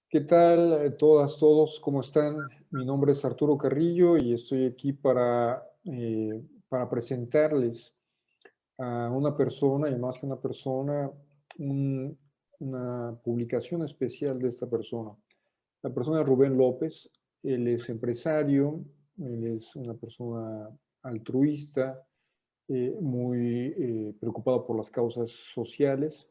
¿Qué tal, todas, todos? ¿Cómo están? Mi nombre es Arturo Carrillo y estoy aquí para presentarles a una persona, y más que una persona, un- una publicación especial de esta persona. La persona es Rubén López. Él es empresario, él es una persona altruista, muy preocupado por las causas sociales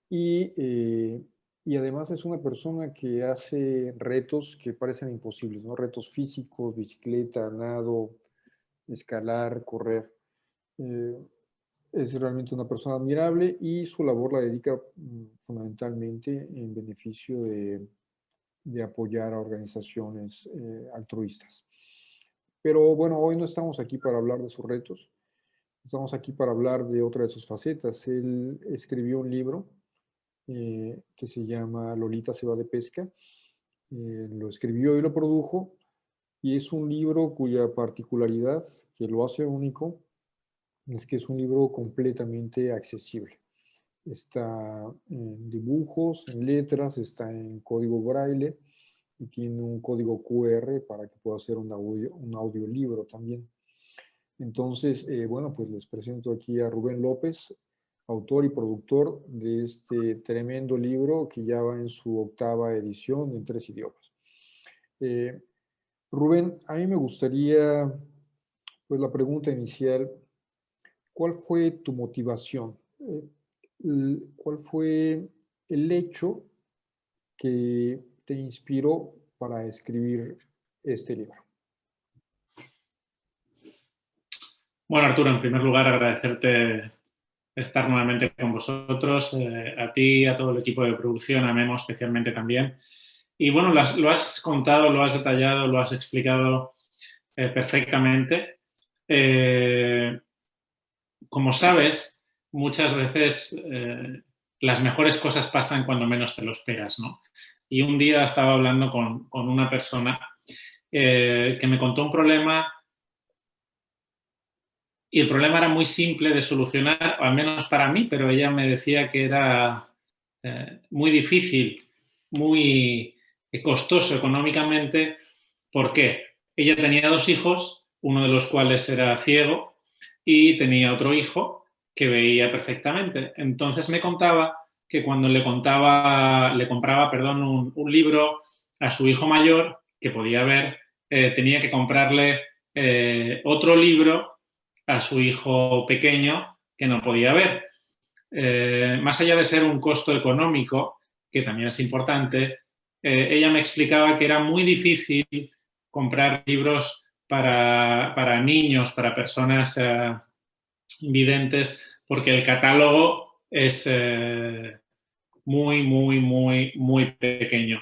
y, eh, y además es una persona que hace retos que parecen imposibles, ¿no? Retos físicos, bicicleta, nado, escalar, correr. Eh, es realmente una persona admirable y su labor la dedica fundamentalmente en beneficio de apoyar a organizaciones altruistas. Pero bueno, hoy no estamos aquí para hablar de sus retos, estamos aquí para hablar de otra de sus facetas. Él escribió un libro que se llama Lolita se va de pesca. Lo escribió y lo produjo, y es un libro cuya particularidad, que lo hace único, es que es un libro completamente accesible. Está en dibujos, en letras, está en código braille y tiene un código QR para que pueda ser un audiolibro también. Entonces, bueno, pues les presento aquí a Rubén López, autor y productor de este tremendo libro que ya va en su octava edición en 3 idiomas. Eh, Rubén, a mí me gustaría, pues la pregunta inicial, ¿cuál fue tu motivación? ¿Cuál fue el hecho que te inspiró para escribir este libro? Bueno, Arturo, en primer lugar, agradecerte estar nuevamente con vosotros, a ti, a todo el equipo de producción, a Memo especialmente también. Y bueno, lo has contado, lo has detallado, lo has explicado perfectamente. Como sabes, muchas veces las mejores cosas pasan cuando menos te lo esperas, ¿no? Y un día estaba hablando con una persona que me contó un problema. Y el problema era muy simple de solucionar, al menos para mí, pero ella me decía que era muy difícil, muy costoso económicamente. ¿Por qué? Ella tenía 2 hijos, uno de los cuales era ciego y tenía otro hijo que veía perfectamente. Entonces me contaba que cuando le compraba, perdón, un libro a su hijo mayor que podía ver, tenía que comprarle otro libro a su hijo pequeño que no podía ver. Más allá de ser un costo económico, que también es importante, ella me explicaba que era muy difícil comprar libros para niños, para personas videntes, porque el catálogo es muy, muy, muy, muy pequeño.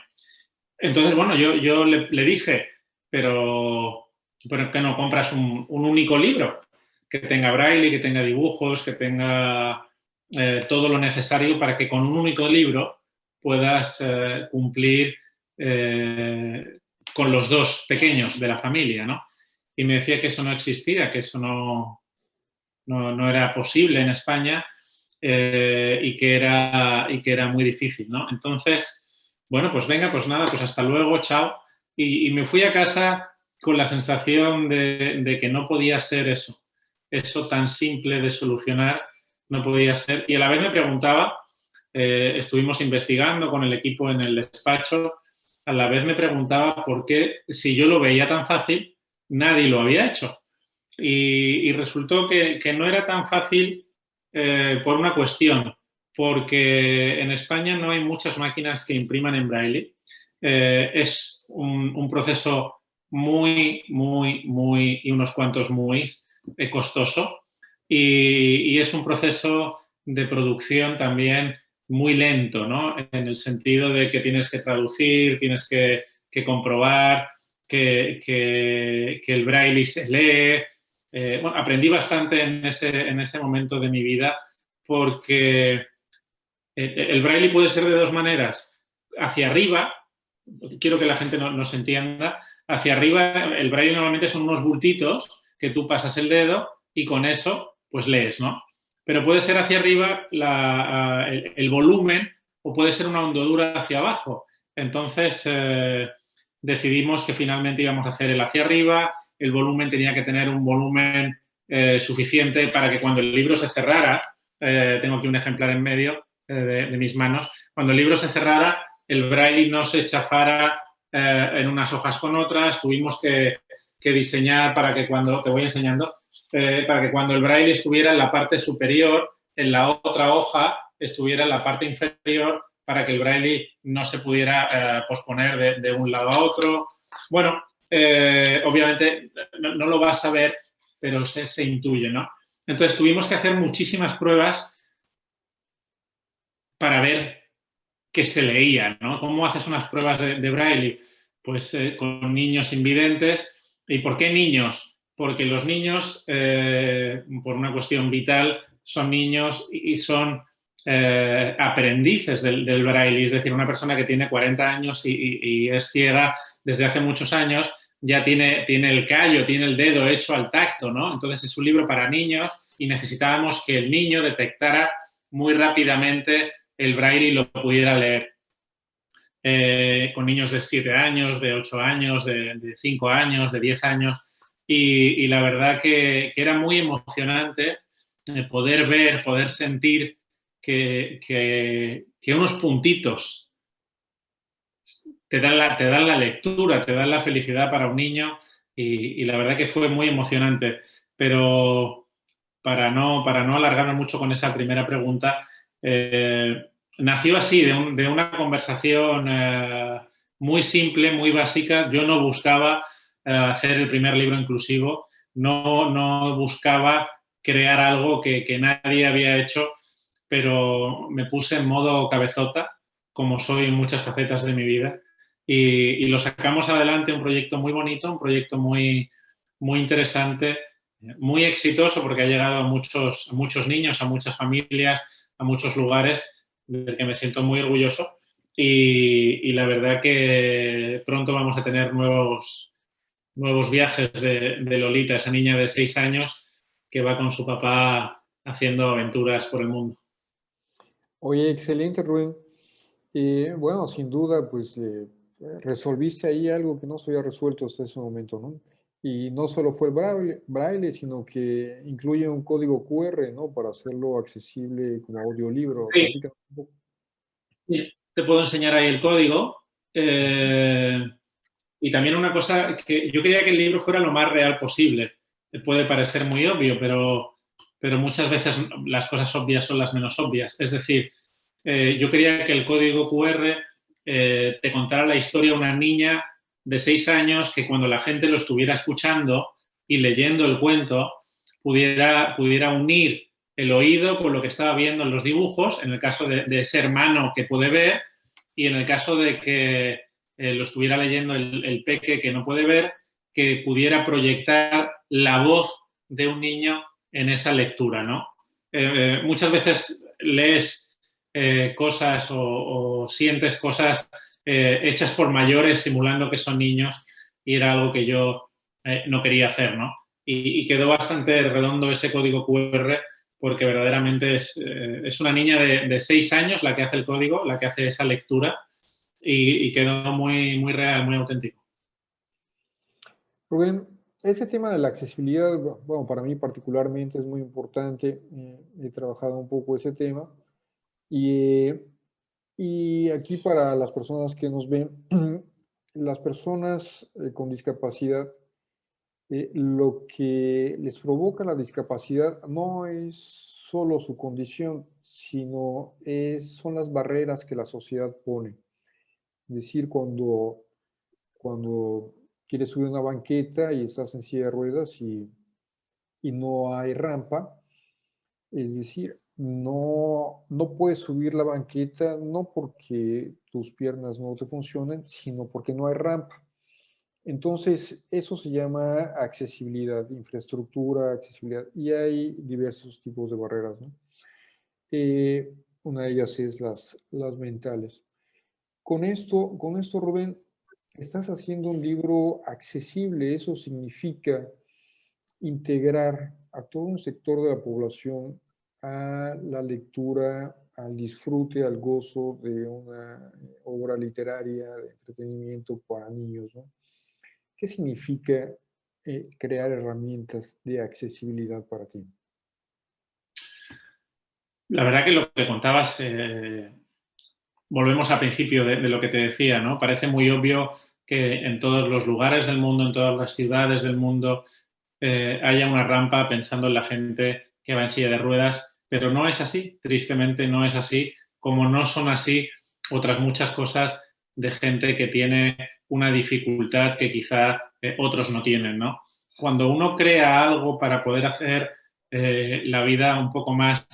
Entonces, bueno, yo le dije, pero ¿qué no compras un único libro? Que tenga braille, que tenga dibujos, que tenga todo lo necesario para que con un único libro puedas cumplir con los 2 pequeños de la familia, ¿no? Y me decía que eso no existía, que eso no era posible en España y que era muy difícil, ¿no? Entonces, bueno, pues venga, pues nada, pues hasta luego, chao. Y me fui a casa con la sensación de que no podía ser eso tan simple de solucionar, no podía ser. Y a la vez me preguntaba, estuvimos investigando con el equipo en el despacho, a la vez me preguntaba por qué, si yo lo veía tan fácil, nadie lo había hecho. Y resultó que no era tan fácil por una cuestión, porque en España no hay muchas máquinas que impriman en braille. Es un proceso muy, muy, muy, y unos cuantos muy costoso, y es un proceso de producción también muy lento, ¿no? En el sentido de que tienes que traducir, tienes que comprobar que el braille se lee. Bueno, aprendí bastante en ese momento de mi vida, porque el braille puede ser de 2 maneras. Hacia arriba, quiero que la gente nos entienda, hacia arriba el braille normalmente son unos bultitos que tú pasas el dedo y con eso pues lees, ¿no? Pero puede ser hacia arriba el volumen, o puede ser una hondadura hacia abajo. Entonces decidimos que finalmente íbamos a hacer el hacia arriba, el volumen tenía que tener un volumen suficiente para que cuando el libro se cerrara, tengo aquí un ejemplar en medio de mis manos, cuando el libro se cerrara, el braille no se chafara en unas hojas con otras, tuvimos que diseñar para que cuando, te voy enseñando, para que cuando el braille estuviera en la parte superior, en la otra hoja estuviera en la parte inferior para que el braille no se pudiera posponer de un lado a otro. Bueno, obviamente no lo vas a ver, pero se intuye, ¿no? Entonces tuvimos que hacer muchísimas pruebas para ver qué se leía, ¿no? ¿Cómo haces unas pruebas de braille? Pues con niños invidentes. ¿Y por qué niños? Porque los niños, por una cuestión vital, son niños y son aprendices del braille. Es decir, una persona que tiene 40 años y es ciega desde hace muchos años, ya tiene el callo, tiene el dedo hecho al tacto, ¿no? Entonces es un libro para niños y necesitábamos que el niño detectara muy rápidamente el braille y lo pudiera leer. Con niños de 7 años, de 8 años, de 5 años, de 10 años. Y la verdad que era muy emocionante poder ver, poder sentir que unos puntitos te dan la lectura, te dan la felicidad para un niño y la verdad que fue muy emocionante. Pero para no alargarme mucho con esa primera pregunta, nació así, de una conversación muy simple, muy básica. Yo no buscaba hacer el primer libro inclusivo, no buscaba crear algo que nadie había hecho, pero me puse en modo cabezota, como soy en muchas facetas de mi vida, y lo sacamos adelante, un proyecto muy bonito, un proyecto muy, muy interesante, muy exitoso porque ha llegado a muchos niños, a muchas familias, a muchos lugares, del que me siento muy orgulloso. Y la verdad que pronto vamos a tener nuevos viajes de Lolita, esa niña de 6 años que va con su papá haciendo aventuras por el mundo. Oye, excelente, Rubén. Bueno, sin duda, pues resolviste ahí algo que no se había resuelto hasta ese momento, ¿no? Y no solo fue el braille, sino que incluye un código QR, ¿no? Para hacerlo accesible como audiolibro. Sí, Platícanos un poco. te puedo enseñar ahí el código. Y también una cosa, que yo quería que el libro fuera lo más real posible. Puede parecer muy obvio, pero muchas veces las cosas obvias son las menos obvias. Es decir, yo quería que el código QR te contara la historia de una niña de 6 años que cuando la gente lo estuviera escuchando y leyendo el cuento pudiera unir el oído con lo que estaba viendo en los dibujos, en el caso de ese hermano que puede ver y en el caso de que lo estuviera leyendo el peque que no puede ver, que pudiera proyectar la voz de un niño en esa lectura, ¿no? Muchas veces lees cosas o sientes cosas hechas por mayores simulando que son niños y era algo que yo no quería hacer, ¿no? Y quedó bastante redondo ese código QR porque verdaderamente es una niña de 6 años la que hace el código, la que hace esa lectura y quedó muy, muy real, muy auténtico. Rubén, ese tema de la accesibilidad, bueno, para mí particularmente es muy importante. He trabajado un poco ese tema. Y, y aquí para las personas que nos ven, las personas con discapacidad, lo que les provoca la discapacidad no es solo su condición, sino son las barreras que la sociedad pone. Es decir, cuando quieres subir una banqueta y estás en silla de ruedas y no hay rampa, es decir, no puedes subir la banqueta no porque tus piernas no te funcionen, sino porque no hay rampa. Entonces, eso se llama accesibilidad, infraestructura, accesibilidad, y hay diversos tipos de barreras, ¿no? Una de ellas es las mentales. Con esto, Rubén, estás haciendo un libro accesible. Eso significa integrar a todo un sector de la población a la lectura al disfrute, al gozo de una obra literaria de entretenimiento para niños, ¿no? ¿Qué significa crear herramientas de accesibilidad para ti? La verdad que lo que contabas, volvemos al principio de lo que te decía, ¿no? Parece muy obvio que en todos los lugares del mundo, en todas las ciudades del mundo, haya una rampa pensando en la gente que va en silla de ruedas, pero no es así, tristemente no es así, como no son así otras muchas cosas de gente que tiene una dificultad que quizá otros no tienen, ¿no? Cuando uno crea algo para poder hacer la vida un poco más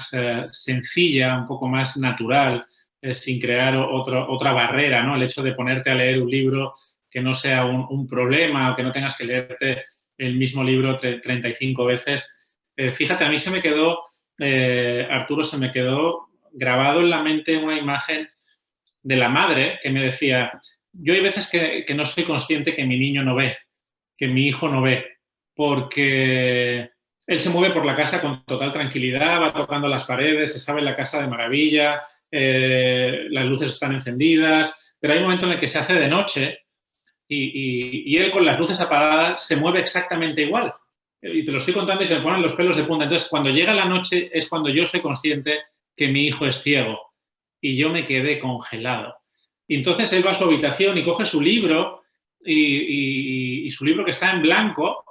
sencilla, un poco más natural, sin crear otra barrera, ¿no? El hecho de ponerte a leer un libro que no sea un problema o que no tengas que leerte el mismo libro 35 veces. Fíjate, a mí se me quedó, Arturo, se me quedó grabado en la mente una imagen de la madre que me decía, yo hay veces que no soy consciente que mi niño no ve, que mi hijo no ve, porque él se mueve por la casa con total tranquilidad, va tocando las paredes, se sabe la casa de maravilla, las luces están encendidas, pero hay un momento en el que se hace de noche y él con las luces apagadas se mueve exactamente igual. Y te lo estoy contando y se me ponen los pelos de punta. Entonces, cuando llega la noche es cuando yo soy consciente que mi hijo es ciego y yo me quedé congelado. Y entonces él va a su habitación y coge su libro y su libro que está en blanco,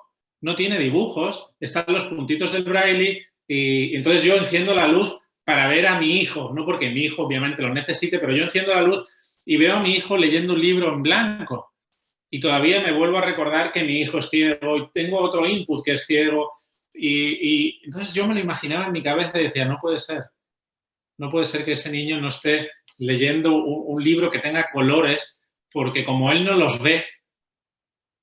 no tiene dibujos, están los puntitos del braille y entonces yo enciendo la luz para ver a mi hijo, no porque mi hijo obviamente lo necesite, pero yo enciendo la luz y veo a mi hijo leyendo un libro en blanco y todavía me vuelvo a recordar que mi hijo es ciego y tengo otro input que es ciego y entonces yo me lo imaginaba en mi cabeza y decía, no puede ser que ese niño no esté leyendo un libro que tenga colores porque como él no los ve,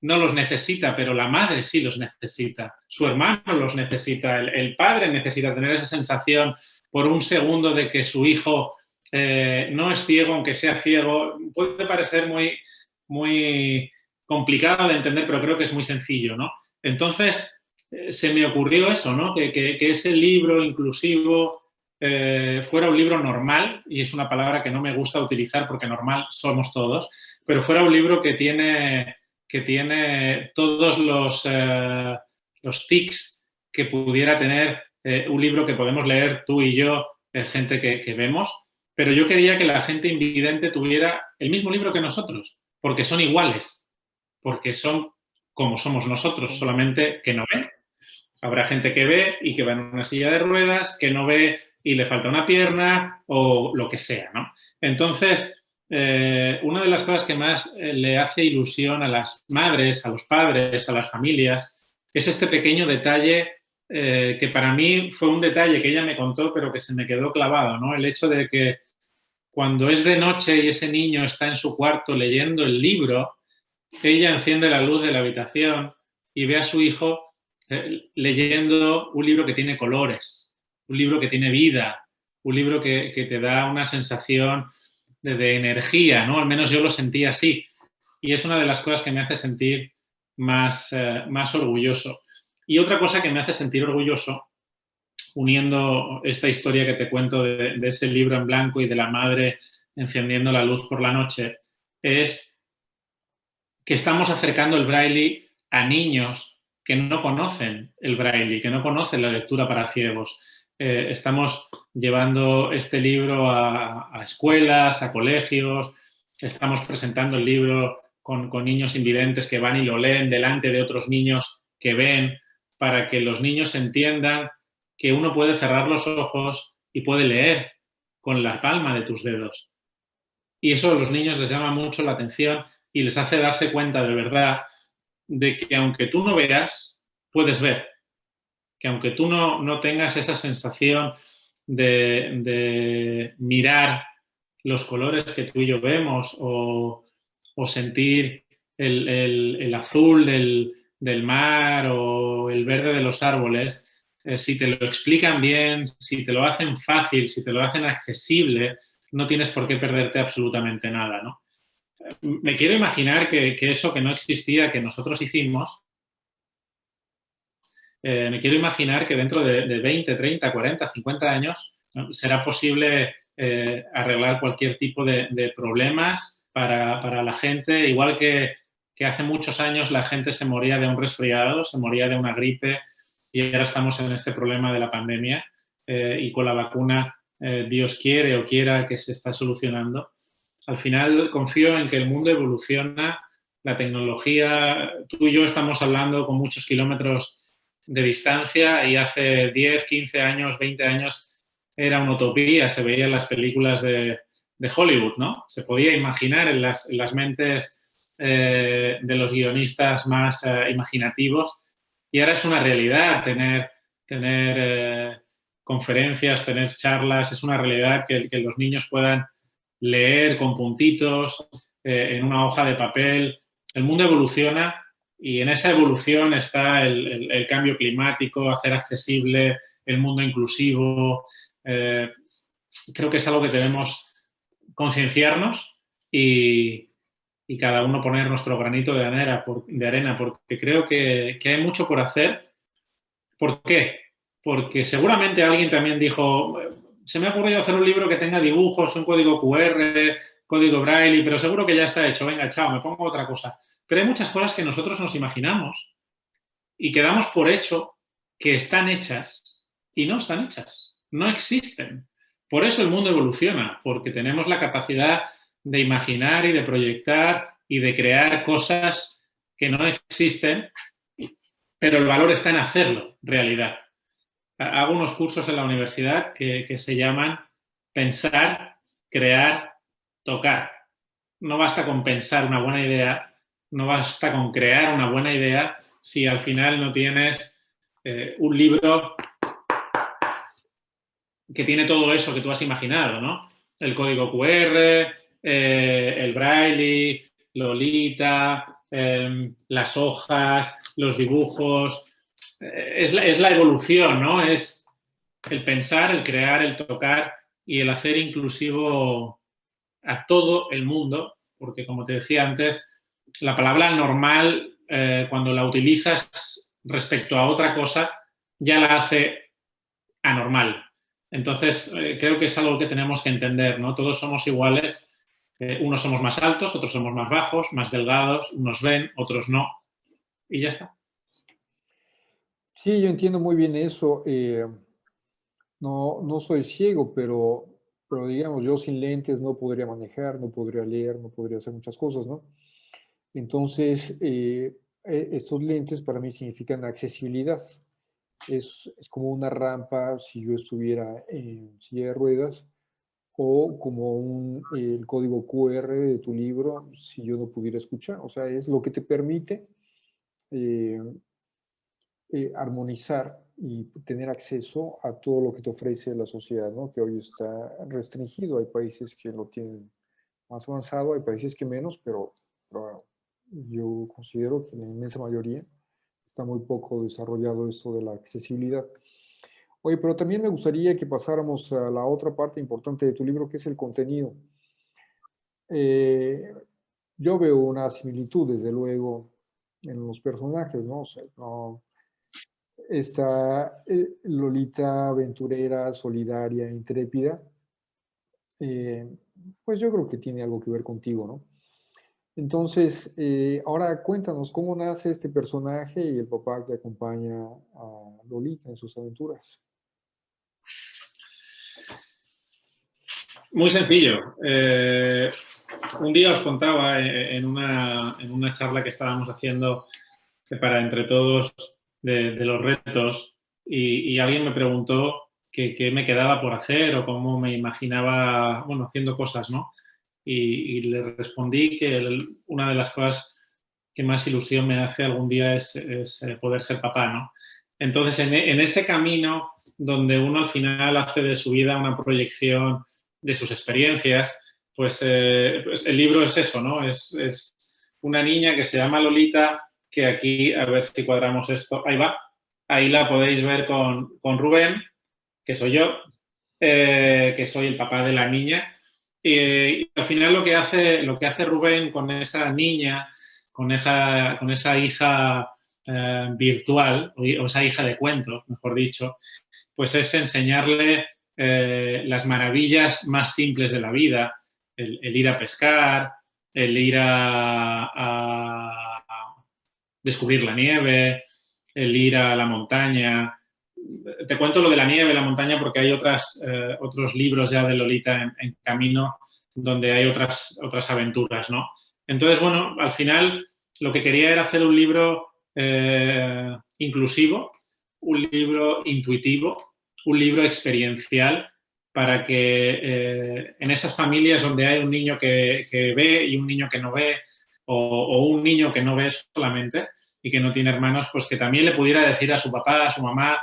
no los necesita, pero la madre sí los necesita, su hermano los necesita, el padre necesita tener esa sensación por un segundo de que su hijo no es ciego, aunque sea ciego. Puede parecer muy complicado de entender, pero creo que es muy sencillo, ¿no? Entonces, se me ocurrió eso, ¿no? Que ese libro inclusivo fuera un libro normal, y es una palabra que no me gusta utilizar porque normal somos todos, pero fuera un libro que tiene todos los tics que pudiera tener un libro que podemos leer tú y yo, gente que vemos, pero yo quería que la gente invidente tuviera el mismo libro que nosotros, porque son iguales, porque son como somos nosotros, solamente que no ven. Habrá gente que ve y que va en una silla de ruedas, que no ve y le falta una pierna o lo que sea, ¿no? Entonces, una de las cosas que más le hace ilusión a las madres, a los padres, a las familias, es este pequeño detalle que para mí fue un detalle que ella me contó, pero que se me quedó clavado, ¿no? El hecho de que cuando es de noche y ese niño está en su cuarto leyendo el libro, ella enciende la luz de la habitación y ve a su hijo leyendo un libro que tiene colores, un libro que tiene vida, un libro que te da una sensación de energía, ¿no? Al menos yo lo sentí así. Y es una de las cosas que me hace sentir más orgulloso. Y otra cosa que me hace sentir orgulloso, uniendo esta historia que te cuento de ese libro en blanco y de la madre encendiendo la luz por la noche, es que estamos acercando el braille a niños que no conocen el braille, que no conocen la lectura para ciegos. Estamos llevando este libro a escuelas, a colegios, estamos presentando el libro con niños invidentes que van y lo leen delante de otros niños que ven, para que los niños entiendan que uno puede cerrar los ojos y puede leer con la palma de tus dedos. Y eso a los niños les llama mucho la atención y les hace darse cuenta de verdad de que aunque tú no veas, puedes ver. Que aunque tú no tengas esa sensación de mirar los colores que tú y yo vemos o sentir el azul del mar o el verde de los árboles, si te lo explican bien, si te lo hacen fácil, si te lo hacen accesible, no tienes por qué perderte absolutamente nada, ¿no? Me quiero imaginar que eso que no existía, que nosotros hicimos, me quiero imaginar que dentro de 20, 30, 40, 50 años, ¿no?, será posible arreglar cualquier tipo de problemas para la gente, igual que hace muchos años la gente se moría de un resfriado, se moría de una gripe, y ahora estamos en este problema de la pandemia, y con la vacuna, Dios quiere o quiera que se está solucionando. Al final confío en que el mundo evoluciona, la tecnología, tú y yo estamos hablando con muchos kilómetros de distancia, y hace 10, 15 años, 20 años era una utopía, se veía en las películas de Hollywood, ¿no? Se podía imaginar en las mentes de los guionistas más imaginativos, y ahora es una realidad tener conferencias, tener charlas, es una realidad que los niños puedan leer con puntitos en una hoja de papel. El mundo evoluciona, y en esa evolución está el cambio climático, hacer accesible el mundo inclusivo. Creo que es algo que debemos concienciarnos y cada uno poner nuestro granito de arena, porque creo que hay mucho por hacer. ¿Por qué? Porque seguramente alguien también dijo, se me ha ocurrido hacer un libro que tenga dibujos, un código QR, código Braille, pero seguro que ya está hecho, venga, chao, me pongo otra cosa. Pero hay muchas cosas que nosotros nos imaginamos y que damos por hecho que están hechas, y no están hechas, no existen. Por eso el mundo evoluciona, porque tenemos la capacidad de imaginar y de proyectar y de crear cosas que no existen, pero el valor está en hacerlo realidad. Hago unos cursos en la universidad que se llaman pensar, crear, tocar. No basta con pensar una buena idea, no basta con crear una buena idea si al final no tienes un libro que tiene todo eso que tú has imaginado, ¿no? El código QR, el Braille, Lolita, las hojas, los dibujos. Es la evolución, ¿no? Es el pensar, el crear, el tocar y el hacer inclusivo a todo el mundo, porque como te decía antes, la palabra normal, cuando la utilizas respecto a otra cosa, ya la hace anormal. Entonces, creo que es algo que tenemos que entender, ¿no? Todos somos iguales, unos somos más altos, otros somos más bajos, más delgados, unos ven, otros no, y ya está. Sí, yo entiendo muy bien eso. No soy ciego, pero digamos, yo sin lentes no podría manejar, no podría leer, no podría hacer muchas cosas, ¿no? Entonces, estos lentes para mí significan accesibilidad. Es como una rampa si yo estuviera en silla de ruedas, o como el código QR de tu libro si yo no pudiera escuchar. O sea, es lo que te permite eh, armonizar y tener acceso a todo lo que te ofrece la sociedad, ¿no? Que hoy está restringido. Hay países que lo tienen más avanzado, hay países que menos, pero yo considero que la inmensa mayoría está muy poco desarrollado esto de la accesibilidad. Oye, pero también me gustaría que pasáramos a la otra parte importante de tu libro, que es el contenido. Eh, yo veo una similitud, desde luego, en los personajes, ¿no? O sea, no, esta Lolita aventurera, solidaria, intrépida, eh, pues yo creo que tiene algo que ver contigo, ¿no? Entonces, ahora cuéntanos cómo nace este personaje y el papá que acompaña a Lolita en sus aventuras. Muy sencillo. Un día os contaba en una charla que estábamos haciendo para entre todos de los retos, y alguien me preguntó qué me quedaba por hacer o cómo me imaginaba, bueno, haciendo cosas, ¿no? Y le respondí que una de las cosas que más ilusión me hace algún día es poder ser papá, ¿no? Entonces, en ese camino donde uno al final hace de su vida una proyección de sus experiencias, pues el libro es eso, ¿no? Es una niña que se llama Lolita, que aquí, a ver si cuadramos esto, ahí va, ahí la podéis ver con Rubén, que soy yo, que soy el papá de la niña, y al final lo que hace Rubén con esa niña, con esa hija virtual, o esa hija de cuentos, mejor dicho, pues es enseñarle las maravillas más simples de la vida, el ir a pescar, el ir a descubrir la nieve, el ir a la montaña. Te cuento lo de la nieve, la montaña, porque hay otros libros ya de Lolita en camino donde hay otras aventuras, ¿no? Entonces, bueno, al final lo que quería era hacer un libro inclusivo, un libro intuitivo, un libro experiencial para que en esas familias donde hay un niño que ve y un niño que no ve, o un niño que no ve solamente y que no tiene hermanos, pues que también le pudiera decir a su papá, a su mamá,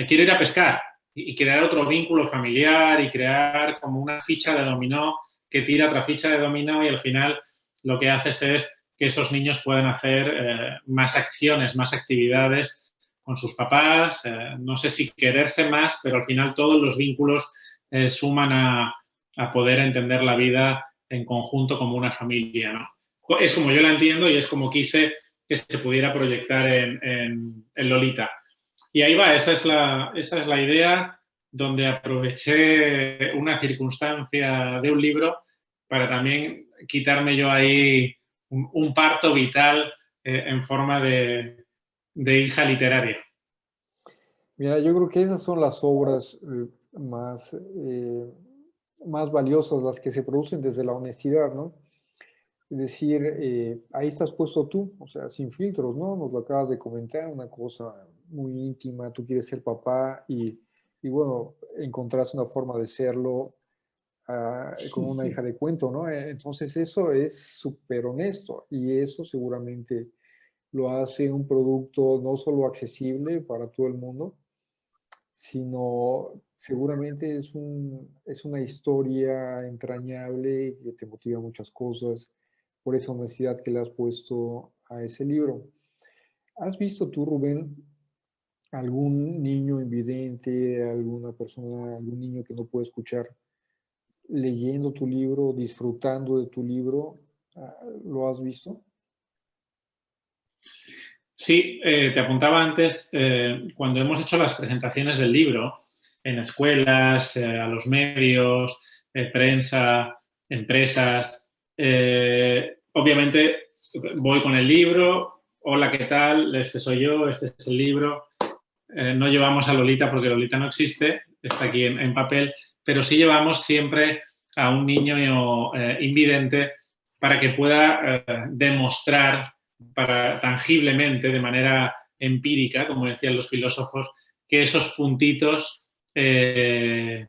quiero ir a pescar, y crear otro vínculo familiar y crear como una ficha de dominó que tira otra ficha de dominó, y al final lo que haces es que esos niños puedan hacer más acciones, más actividades con sus papás, no sé si quererse más, pero al final todos los vínculos suman a poder entender la vida en conjunto como una familia, ¿no? Es como yo la entiendo y es como quise que se pudiera proyectar en Lolita. Y ahí va, esa es la idea, donde aproveché una circunstancia de un libro para también quitarme yo ahí un parto vital en forma de hija literaria. Mira, yo creo que esas son las obras más valiosas, las que se producen desde la honestidad, ¿no? Es decir, ahí estás puesto tú, o sea, sin filtros, ¿no? Nos lo acabas de comentar, una cosa muy íntima, tú quieres ser papá y bueno, encontraste una forma de serlo con una hija de cuento, ¿no? Entonces eso es súper honesto y eso seguramente lo hace un producto no solo accesible para todo el mundo, sino seguramente es una historia entrañable que te motiva muchas cosas por esa honestidad que le has puesto a ese libro. ¿Has visto tú, Rubén, algún niño invidente, alguna persona, algún niño que no puede escuchar, leyendo tu libro, disfrutando de tu libro? ¿Lo has visto? Sí, te apuntaba antes, cuando hemos hecho las presentaciones del libro en escuelas, a los medios, prensa, empresas, obviamente voy con el libro, hola, ¿qué tal? Este soy yo, este es el libro. No llevamos a Lolita porque Lolita no existe, está aquí en papel, pero sí llevamos siempre a un niño invidente para que pueda demostrar tangiblemente, de manera empírica, como decían los filósofos, que esos puntitos se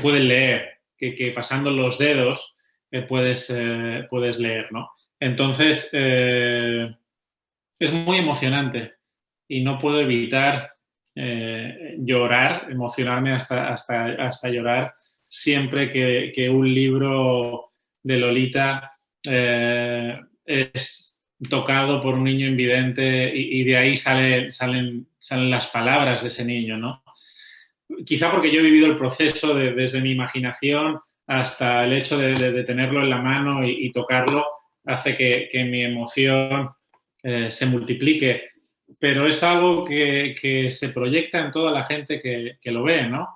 pueden leer, que pasando los dedos puedes leer, ¿no? Entonces, es muy emocionante y no puedo evitar llorar, emocionarme hasta llorar siempre que un libro de Lolita es tocado por un niño invidente y de ahí salen las palabras de ese niño, ¿no? Quizá porque yo he vivido el proceso desde mi imaginación hasta el hecho de tenerlo en la mano y tocarlo, hace que mi emoción se multiplique, pero es algo que se proyecta en toda la gente que lo ve, ¿no?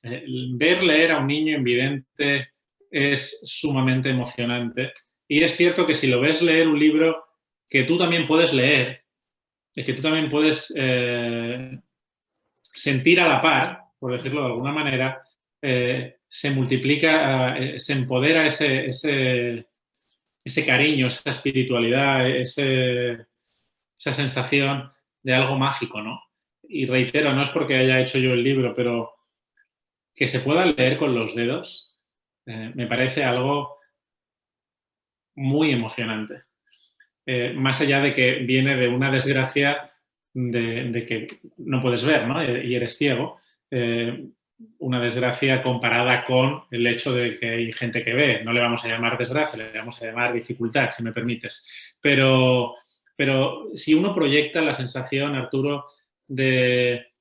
Ver leer a un niño invidente es sumamente emocionante. Y es cierto que si lo ves leer un libro que tú también puedes leer, que tú también puedes sentir a la par, por decirlo de alguna manera, se multiplica, se empodera ese cariño, esa espiritualidad, esa sensación de algo mágico, ¿no? Y reitero, no es porque haya hecho yo el libro, pero que se pueda leer con los dedos me parece algo muy emocionante. Más allá de que viene de una desgracia de que no puedes ver, ¿no? Y eres ciego, una desgracia comparada con el hecho de que hay gente que ve. No le vamos a llamar desgracia, le vamos a llamar dificultad, si me permites. Pero si uno proyecta la sensación, Arturo, de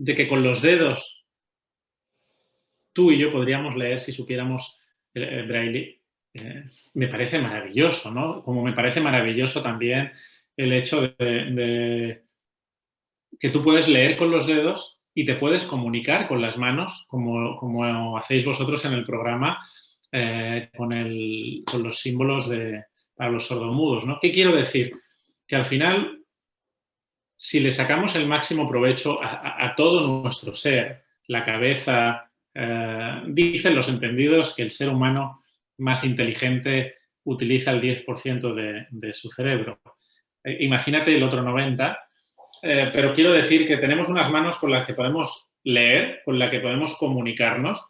que con los dedos tú y yo podríamos leer si supiéramos Braille, me parece maravilloso, ¿no? Como me parece maravilloso también el hecho de que tú puedes leer con los dedos y te puedes comunicar con las manos, como hacéis vosotros en el programa, con los símbolos para los sordomudos, ¿no? ¿Qué quiero decir? Que al final, si le sacamos el máximo provecho a todo nuestro ser, la cabeza, dicen los entendidos que el ser humano más inteligente utiliza el 10% de su cerebro. Imagínate el otro 90%, pero quiero decir que tenemos unas manos con las que podemos leer, con las que podemos comunicarnos,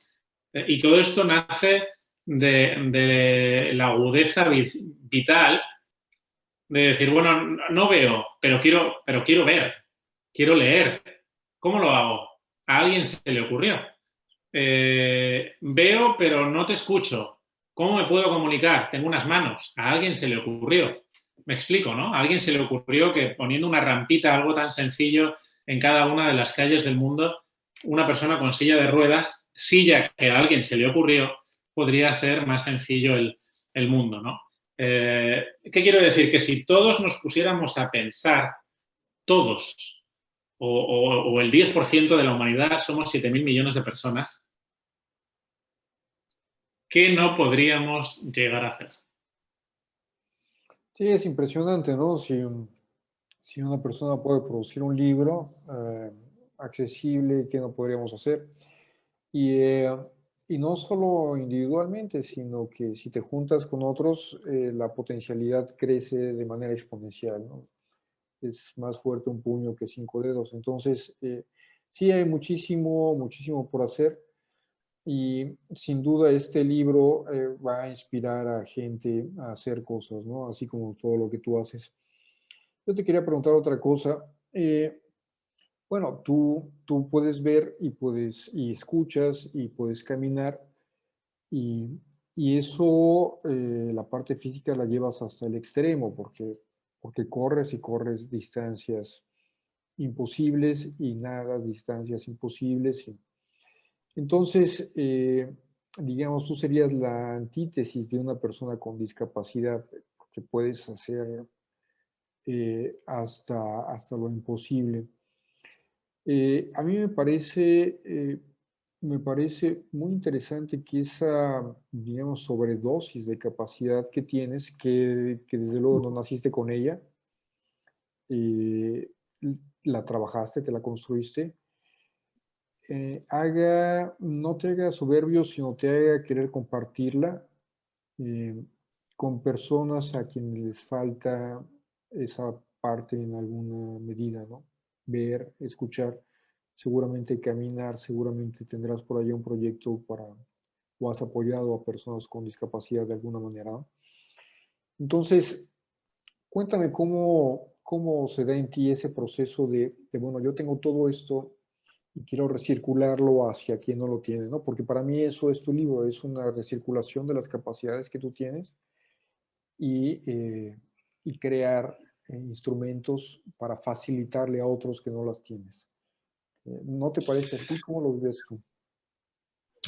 y todo esto nace de la agudeza vital de decir, bueno, no veo, pero quiero ver, quiero leer. ¿Cómo lo hago? A alguien se le ocurrió. Veo, pero no te escucho. ¿Cómo me puedo comunicar? Tengo unas manos. A alguien se le ocurrió. Me explico, ¿no? A alguien se le ocurrió que poniendo una rampita, algo tan sencillo, en cada una de las calles del mundo, una persona con silla de ruedas, silla que a alguien se le ocurrió, podría ser más sencillo el mundo, ¿no? ¿Qué quiero decir? Que si todos nos pusiéramos a pensar, todos, o el 10% de la humanidad, somos 7.000 millones de personas, ¿qué no podríamos llegar a hacer? Sí, es impresionante, ¿no? Si una persona puede producir un libro accesible, ¿qué no podríamos hacer? Y no solo individualmente, sino que si te juntas con otros, la potencialidad crece de manera exponencial, ¿no? Es más fuerte un puño que 5 dedos. Entonces, sí hay muchísimo, muchísimo por hacer. Y sin duda este libro va a inspirar a gente a hacer cosas, ¿no? Así como todo lo que tú haces. Yo te quería preguntar otra cosa. Bueno, tú puedes ver y escuchas y puedes caminar y, y eso, la parte física la llevas hasta el extremo porque corres y corres distancias imposibles y nadas distancias imposibles. Entonces, digamos, tú serías la antítesis de una persona con discapacidad, que puedes hacer hasta lo imposible. A mí me parece muy interesante que esa, digamos, sobredosis de capacidad que tienes, que desde luego no naciste con ella, eh, la trabajaste, te la construiste, no te haga soberbio, sino te haga querer compartirla eh, con personas a quienes les falta esa parte en alguna medida, ¿no? Ver, escuchar, seguramente caminar, seguramente tendrás por ahí un proyecto o has apoyado a personas con discapacidad de alguna manera, ¿no? Entonces, cuéntame cómo se da en ti ese proceso bueno, yo tengo todo esto y quiero recircularlo hacia quien no lo tiene, ¿no? Porque para mí eso es tu libro, es una recirculación de las capacidades que tú tienes y crear instrumentos para facilitarle a otros que no las tienes. ¿No te parece así? ¿Cómo lo ves tú?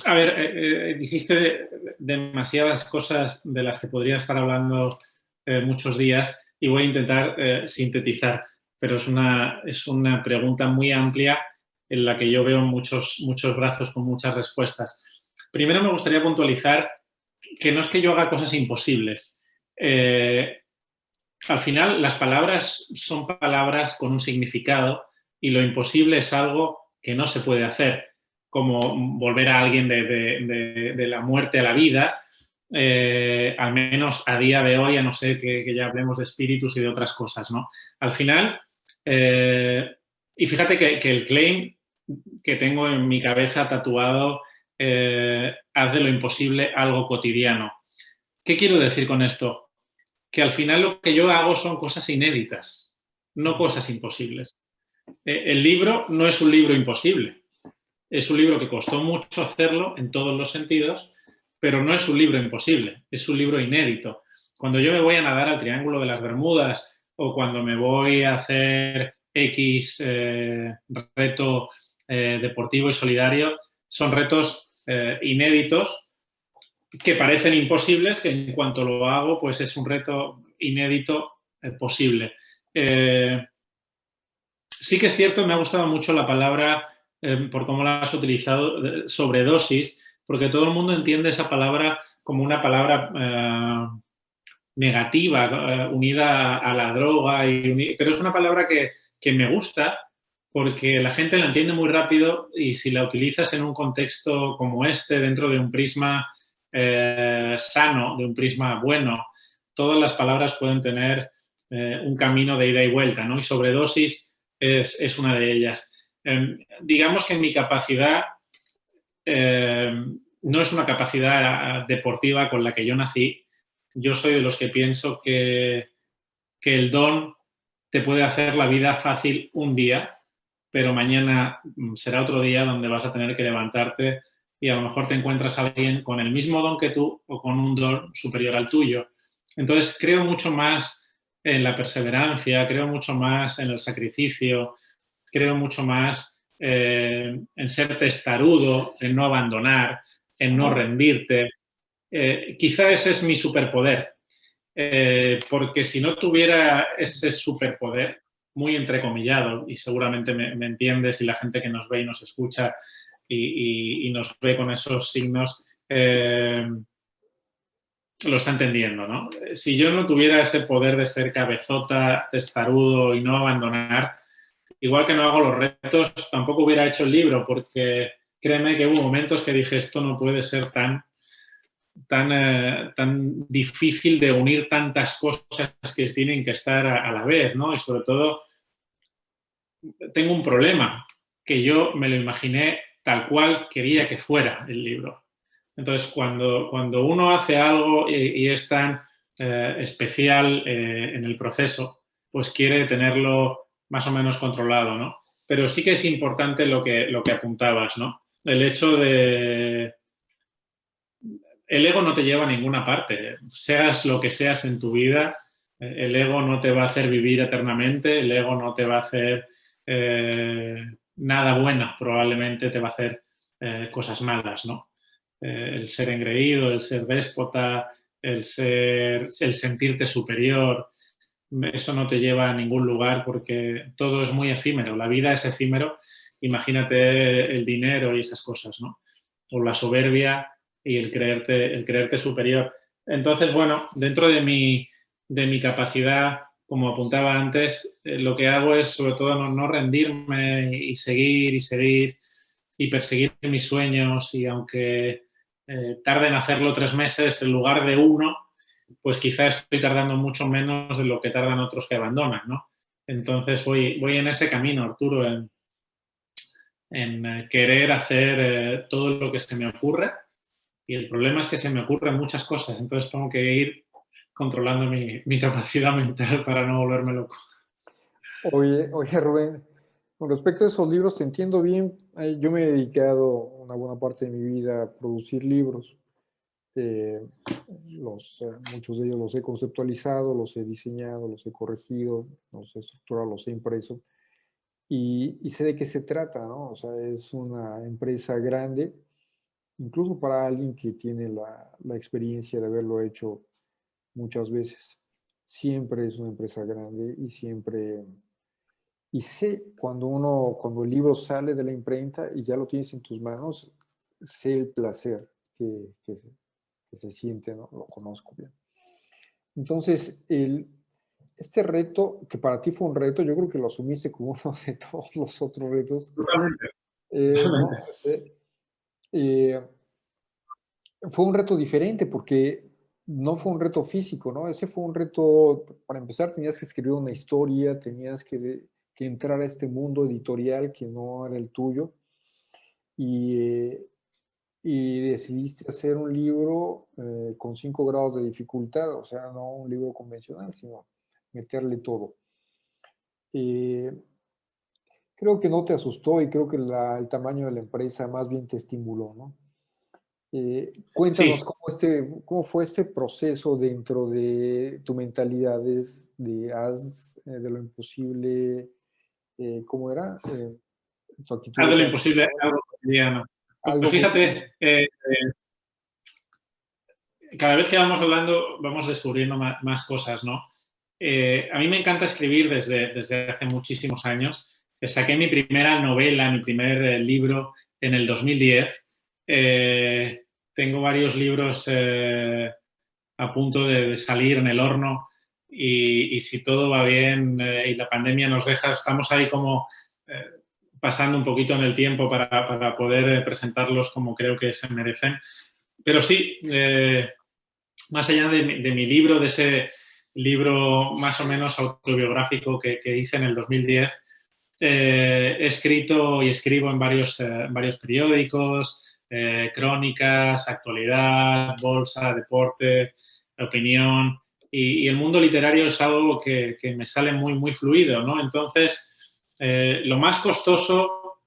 A ver, dijiste demasiadas cosas de las que podría estar hablando muchos días y voy a intentar sintetizar, pero es una pregunta muy amplia en la que yo veo muchos brazos con muchas respuestas. Primero me gustaría puntualizar que no es que yo haga cosas imposibles. Al final, las palabras son palabras con un significado y lo imposible es algo que no se puede hacer, como volver a alguien de la muerte a la vida, al menos a día de hoy, a no ser que ya hablemos de espíritus y de otras cosas, ¿no? Al final, y fíjate que el claim que tengo en mi cabeza tatuado, haz de lo imposible algo cotidiano. ¿Qué quiero decir con esto? Que al final lo que yo hago son cosas inéditas, no cosas imposibles. El libro no es un libro imposible, es un libro que costó mucho hacerlo en todos los sentidos, pero no es un libro imposible, es un libro inédito. Cuando yo me voy a nadar al Triángulo de las Bermudas o cuando me voy a hacer X reto deportivo y solidario, son retos inéditos que parecen imposibles, que en cuanto lo hago, pues es un reto inédito posible. Sí que es cierto, me ha gustado mucho la palabra por cómo la has utilizado, sobredosis, porque todo el mundo entiende esa palabra como una palabra negativa, unida a la droga, pero es una palabra que me gusta porque la gente la entiende muy rápido y si la utilizas en un contexto como este, dentro de un prisma sano, de un prisma bueno, todas las palabras pueden tener un camino de ida y vuelta, ¿no? Y sobredosis es una de ellas. Digamos que mi capacidad no es una capacidad deportiva con la que yo nací. Yo soy de los que pienso que el don te puede hacer la vida fácil un día, pero mañana será otro día donde vas a tener que levantarte y a lo mejor te encuentras a alguien con el mismo don que tú o con un don superior al tuyo. Entonces creo mucho más en la perseverancia, creo mucho más en el sacrificio, creo mucho más en ser testarudo, en no abandonar, en no rendirte. Quizá ese es mi superpoder, porque si no tuviera ese superpoder, muy entrecomillado, y seguramente me entiendes y la gente que nos ve y nos escucha y nos ve con esos signos, lo está entendiendo, ¿no? Si yo no tuviera ese poder de ser cabezota, testarudo y no abandonar, igual que no hago los retos, tampoco hubiera hecho el libro, porque créeme que hubo momentos que dije, esto no puede ser tan difícil de unir tantas cosas que tienen que estar a la vez, ¿no? Y sobre todo, tengo un problema, que yo me lo imaginé tal cual quería que fuera el libro. Entonces, cuando uno hace algo y es tan especial en el proceso, pues quiere tenerlo más o menos controlado, ¿no? Pero sí que es importante lo que apuntabas, ¿no? El hecho de... El ego no te lleva a ninguna parte. Seas lo que seas en tu vida, el ego no te va a hacer vivir eternamente, el ego no te va a hacer nada bueno, probablemente te va a hacer cosas malas, ¿no? El ser engreído, el ser déspota, el sentirte superior, eso no te lleva a ningún lugar porque todo es muy efímero, la vida es efímero, imagínate el dinero y esas cosas, ¿no? O la soberbia y el creerte superior. Entonces, bueno, dentro de mi capacidad, como apuntaba antes, lo que hago es sobre todo no rendirme y seguir y perseguir mis sueños y aunque tarde en hacerlo 3 meses en lugar de 1, pues quizás estoy tardando mucho menos de lo que tardan otros que abandonan, ¿no? Entonces voy en ese camino, Arturo, en querer hacer todo lo que se me ocurre y el problema es que se me ocurren muchas cosas, entonces tengo que ir controlando mi capacidad mental para no volverme loco. Oye, Rubén, con respecto a esos libros, te entiendo bien. Yo me he dedicado una buena parte de mi vida a producir libros. Eh, muchos de ellos los he conceptualizado, los he diseñado, los he corregido, los he estructurado, los he impreso. Y sé de qué se trata, ¿no? O sea, es una empresa grande, incluso para alguien que tiene la experiencia de haberlo hecho muchas veces. Siempre es una empresa grande y siempre... Y sé cuando el libro sale de la imprenta y ya lo tienes en tus manos, sé el placer que se siente, ¿no? Lo conozco bien. Entonces, este reto, que para ti fue un reto, yo creo que lo asumiste como uno de todos los otros retos. Totalmente, ¿No? totalmente. Eh, fue un reto diferente porque no fue un reto físico, ¿no? Ese fue un reto, para empezar, tenías que escribir una historia, tenías que entrar a este mundo editorial que no era el tuyo y, y decidiste hacer un libro con 5 grados de dificultad, o sea, no un libro convencional, sino meterle todo. Eh, Creo que no te asustó y creo que el tamaño de la empresa más bien te estimuló, ¿no? Cuéntanos Sí, cómo fue este proceso dentro de tu mentalidad de haz de lo imposible, ¿cómo era? Tu actitud haz de de lo imposible campeón, algo cotidiano. Pues algo fíjate, cotidiano. cada vez que vamos hablando vamos descubriendo más cosas, ¿no? A mí me encanta escribir desde hace muchísimos años saqué mi primera novela, mi primer libro en el 2010. Tengo varios libros a punto de salir en el horno y si todo va bien y la pandemia nos deja, estamos ahí como pasando un poquito en el tiempo para poder presentarlos como creo que se merecen. Pero sí, más allá de mi libro, de ese libro más o menos autobiográfico que hice en el 2010, he escrito y escribo en varios periódicos, crónicas, actualidad, bolsa, deporte, opinión, y el mundo literario es algo que me sale muy fluido, ¿no? Entonces, lo más costoso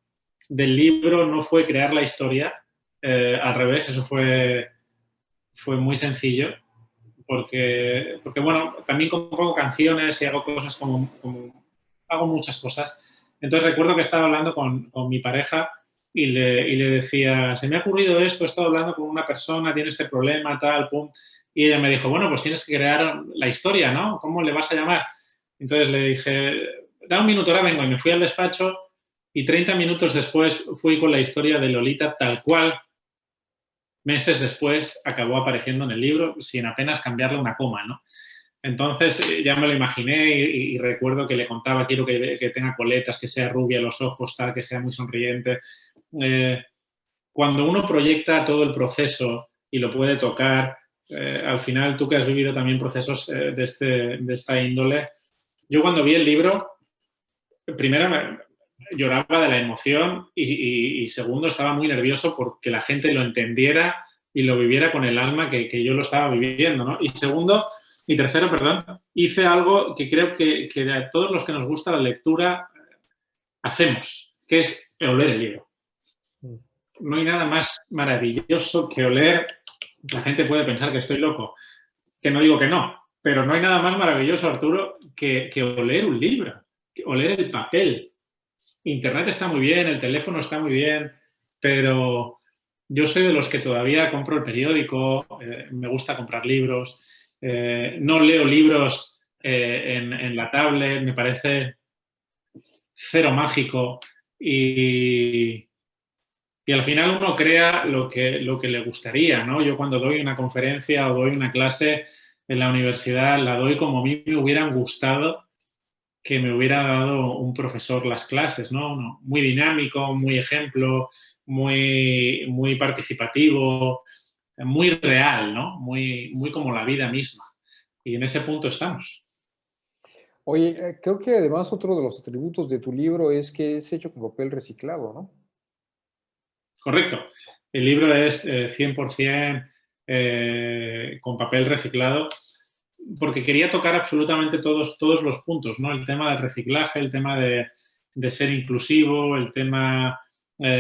del libro no fue crear la historia, al revés, eso fue muy sencillo, porque bueno, también compongo canciones y hago cosas hago muchas cosas. Entonces recuerdo que estaba hablando con mi pareja y le decía, se me ha ocurrido esto, he estado hablando con una persona, tiene este problema, tal, pum. Y ella me dijo, bueno, pues tienes que crear la historia, ¿no? ¿Cómo le vas a llamar? Entonces le dije, da un minuto, ahora vengo. Y me fui al despacho y 30 minutos después fui con la historia de Lolita tal cual. Meses después acabó apareciendo en el libro sin apenas cambiarle una coma, ¿no? Entonces ya me lo imaginé y recuerdo que le contaba, quiero que tenga coletas, que sea rubia los ojos, tal, que sea muy sonriente. Cuando uno proyecta todo el proceso y lo puede tocar, al final tú que has vivido también procesos de esta índole, yo cuando vi el libro, primero lloraba de la emoción y segundo estaba muy nervioso porque la gente lo entendiera y lo viviera con el alma que yo lo estaba viviendo, ¿no? Y tercero, perdón, hice algo que creo que a todos los que nos gusta la lectura hacemos, que es oler el libro. No hay nada más maravilloso que oler. La gente puede pensar que estoy loco, que no digo que no, pero no hay nada más maravilloso, Arturo, que oler un libro, que oler el papel. Internet está muy bien, el teléfono está muy bien, pero yo soy de los que todavía compro el periódico, me gusta comprar libros, no leo libros en la tablet, me parece cero mágico y al final uno crea lo que le gustaría, ¿no? Yo cuando doy una conferencia o doy una clase en la universidad la doy como a mí me hubieran gustado que me hubiera dado un profesor las clases, ¿no? Muy dinámico, muy ejemplo, muy participativo, muy real, ¿no? Muy como la vida misma. Y en ese punto estamos. Oye, creo que además otro de los atributos de tu libro es que es hecho con papel reciclado, ¿no? Correcto. El libro es 100% con papel reciclado porque quería tocar absolutamente todos los puntos, ¿no? El tema del reciclaje, el tema de ser inclusivo, el tema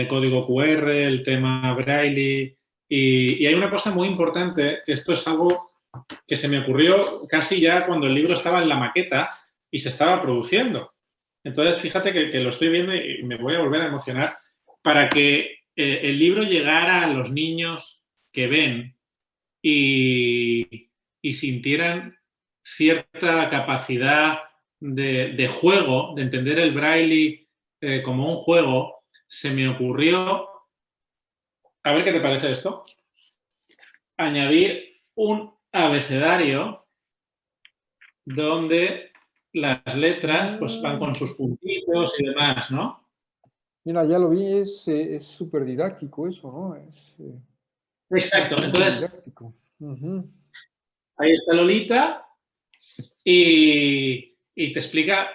código QR, el tema Braille. Y hay una cosa muy importante, que esto es algo que se me ocurrió casi ya cuando el libro estaba en la maqueta y se estaba produciendo. Entonces, fíjate que lo estoy viendo y me voy a volver a emocionar para que el libro llegara a los niños que ven y sintieran cierta capacidad de juego, de entender el braille como un juego, se me ocurrió, a ver qué te parece esto, añadir un abecedario donde las letras pues van con sus puntitos y demás, ¿no? Mira, ya lo vi, es súper didáctico eso, ¿no? Es Exacto. bastante Entonces, didáctico. Ujú. ahí está Lolita y te explica,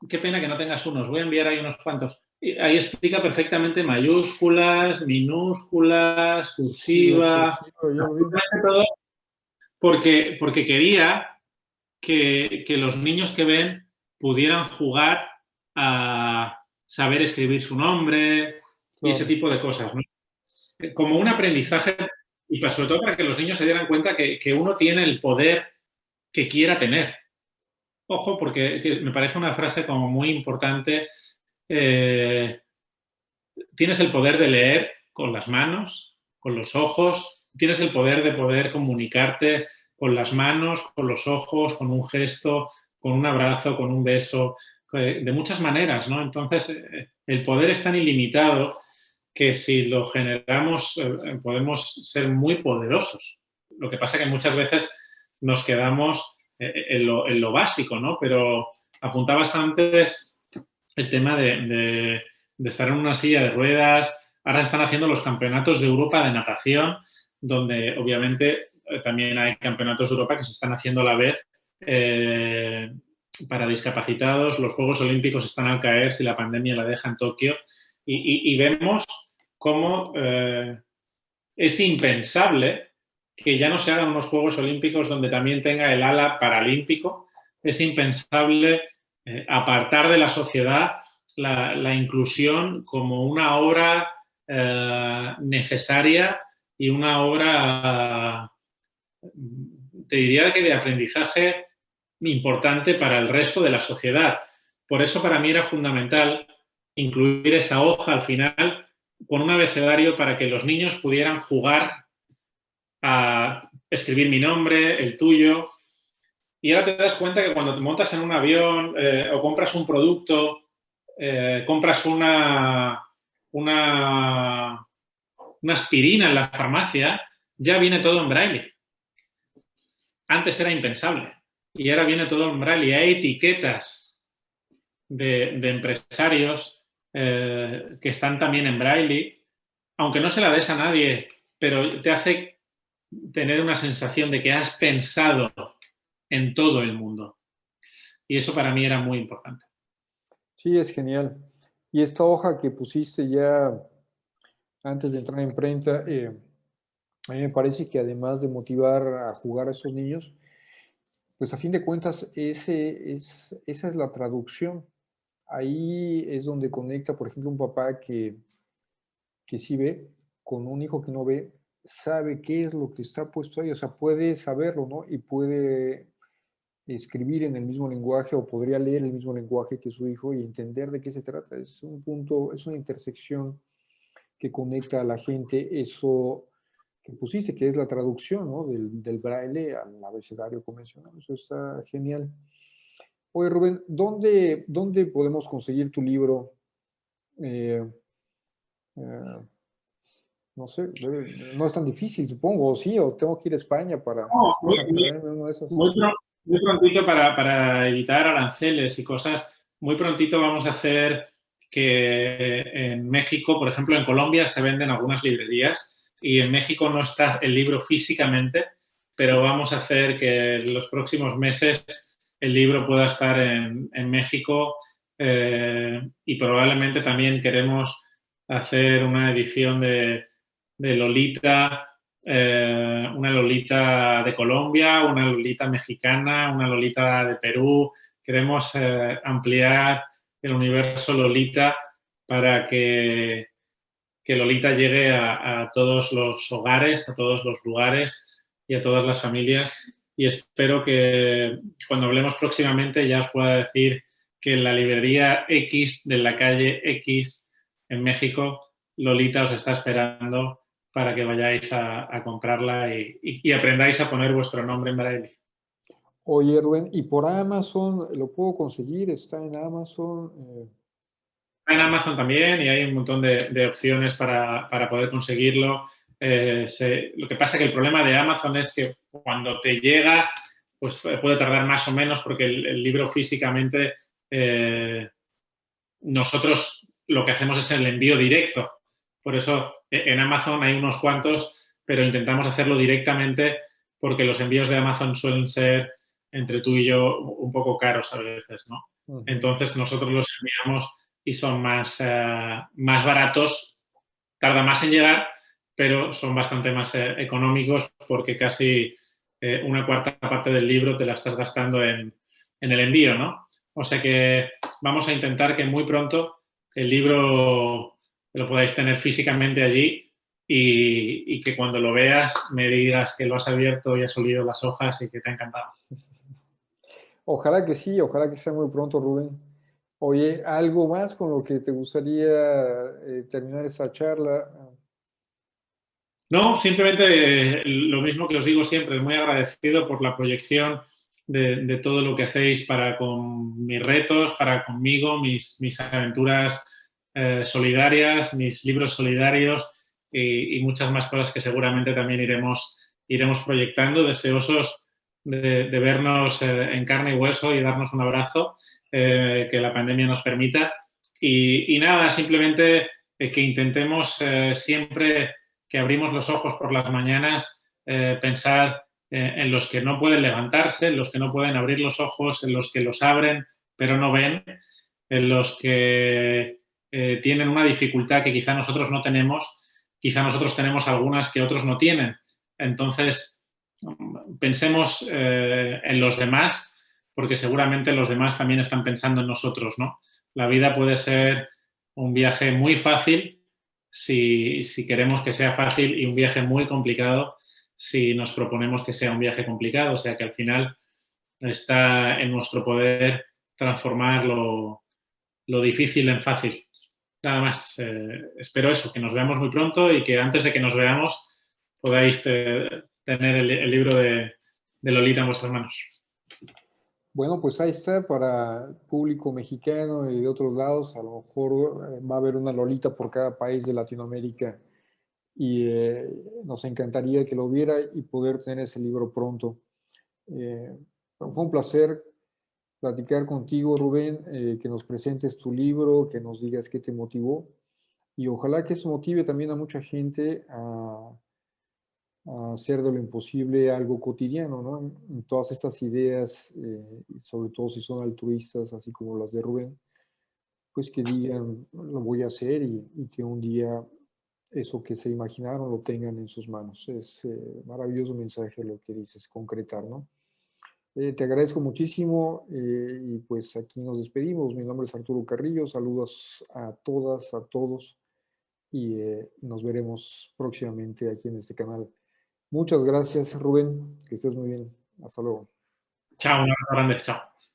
qué pena que no tengas unos, voy a enviar ahí unos cuantos. Y ahí explica perfectamente mayúsculas, minúsculas, Sí, la cursiva, cursiva, ya lo vi. absolutamente todo, porque quería que los niños que ven pudieran jugar a saber escribir su nombre y ese Claro. tipo de cosas, ¿no? Como un aprendizaje y sobre todo para que los niños se dieran cuenta que uno tiene el poder que quiera tener. Ojo, porque me parece una frase como muy importante. Eh, tienes el poder de leer con las manos, con los ojos, tienes el poder de poder comunicarte con las manos, con los ojos, con un gesto, con un abrazo, con un beso. de muchas maneras, ¿no? Entonces, el poder es tan ilimitado que si lo generamos podemos ser muy poderosos. Lo que pasa es que muchas veces nos quedamos en lo básico, ¿no? Pero apuntabas antes el tema de estar en una silla de ruedas. Ahora están haciendo los campeonatos de Europa de natación, donde obviamente también hay campeonatos de Europa que se están haciendo a la vez para discapacitados. Los Juegos Olímpicos están al caer si la pandemia la deja en Tokio. Y vemos cómo es impensable que ya no se hagan unos Juegos Olímpicos donde también tenga el ala paralímpico. Es impensable apartar de la sociedad la inclusión como una obra necesaria y una obra, te diría que de aprendizaje importante para el resto de la sociedad. Por eso para mí era fundamental incluir esa hoja al final con un abecedario para que los niños pudieran jugar a escribir mi nombre, el tuyo. Y ahora te das cuenta que cuando te montas en un avión o compras un producto, compras una aspirina en la farmacia, ya viene todo en braille. Antes era impensable y ahora viene todo en braille. Y hay etiquetas de empresarios que están también en braille, aunque no se la des a nadie, pero te hace tener una sensación de que has pensado en todo el mundo. Y eso para mí era muy importante. Sí, es genial. Y esta hoja que pusiste ya antes de entrar en imprenta, a mí me parece que además de motivar a jugar a esos niños, pues a fin de cuentas esa es la traducción. Ahí es donde conecta, por ejemplo, un papá que sí ve con un hijo que no ve, sabe qué es lo que está puesto ahí, o sea, puede saberlo, ¿no? Y puede escribir en el mismo lenguaje o podría leer el mismo lenguaje que su hijo y entender de qué se trata. Es un punto, es una intersección que conecta a la gente, eso que pusiste, que es la traducción, ¿no? del braille al abecedario convencional. Eso está genial. Oye, Rubén, ¿dónde podemos conseguir tu libro? Eh, eh, no sé, no es tan difícil, supongo, o sí, o tengo que ir a España para No, traerme uno de esos. muy prontito para evitar aranceles y cosas. Muy prontito vamos a hacer que en México, por ejemplo, en Colombia se venden algunas librerías y en México no está el libro físicamente, pero vamos a hacer que en los próximos meses el libro pueda estar en México y probablemente también queremos hacer una edición de Lolita, una Lolita de Colombia, una Lolita mexicana, una Lolita de Perú. Queremos ampliar el universo Lolita para que Lolita llegue a todos los hogares, a todos los lugares y a todas las familias. Y espero que cuando hablemos próximamente ya os pueda decir que en la librería X de la calle X en México, Lolita os está esperando para que vayáis a comprarla y aprendáis a poner vuestro nombre en braille. Oye, Rubén, ¿y por Amazon lo puedo conseguir? ¿Está en Amazon? En Amazon también y hay un montón de opciones para poder conseguirlo. Lo que pasa es que el problema de Amazon es que cuando te llega, pues puede tardar más o menos porque el libro físicamente, nosotros lo que hacemos es el envío directo. Por eso en Amazon hay unos cuantos, pero intentamos hacerlo directamente porque los envíos de Amazon suelen ser entre tú y yo un poco caros a veces, ¿no? Uh-huh. Entonces nosotros los enviamos y son más baratos, tarda más en llegar, pero son bastante más económicos porque casi una cuarta parte del libro te la estás gastando en el envío, ¿no? O sea que vamos a intentar que muy pronto el libro lo podáis tener físicamente allí y que cuando lo veas me digas que lo has abierto y has olido las hojas y que te ha encantado. Ojalá que sí, ojalá que sea muy pronto, Rubén. Oye, ¿algo más con lo que te gustaría terminar esta charla? No, simplemente lo mismo que os digo siempre, muy agradecido por la proyección de todo lo que hacéis para con mis retos, para conmigo, mis aventuras solidarias, mis libros solidarios y muchas más cosas que seguramente también iremos proyectando, deseosos de vernos en carne y hueso y darnos un abrazo, que la pandemia nos permita. Y nada, simplemente que intentemos siempre que abrimos los ojos por las mañanas, pensar en los que no pueden levantarse, en los que no pueden abrir los ojos, en los que los abren pero no ven, en los que tienen una dificultad que quizá nosotros no tenemos, quizá nosotros tenemos algunas que otros no tienen. Entonces, pensemos en los demás, porque seguramente los demás también están pensando en nosotros, ¿no? La vida puede ser un viaje muy fácil si queremos que sea fácil y un viaje muy complicado si nos proponemos que sea un viaje complicado. O sea que al final está en nuestro poder transformar lo difícil en fácil. Nada más. Espero eso, que nos veamos muy pronto y que antes de que nos veamos podáis tener el libro de Lolita en vuestras manos. Bueno, pues ahí está para el público mexicano y de otros lados. A lo mejor va a haber una Lolita por cada país de Latinoamérica y nos encantaría que lo viera y poder tener ese libro pronto. Fue un placer platicar contigo, Rubén, que nos presentes tu libro, que nos digas qué te motivó y ojalá que eso motive también a mucha gente a hacer de lo imposible algo cotidiano, ¿no? En todas estas ideas, sobre todo si son altruistas, así como las de Rubén, pues que digan, lo voy a hacer y que un día eso que se imaginaron lo tengan en sus manos. Es maravilloso mensaje lo que dices, concretar, ¿no? Te agradezco muchísimo y pues aquí nos despedimos. Mi nombre es Arturo Carrillo, saludos a todas, a todos y nos veremos próximamente aquí en este canal. Muchas gracias, Rubén, que estés muy bien. Hasta luego. Chao, un abrazo grande, chao.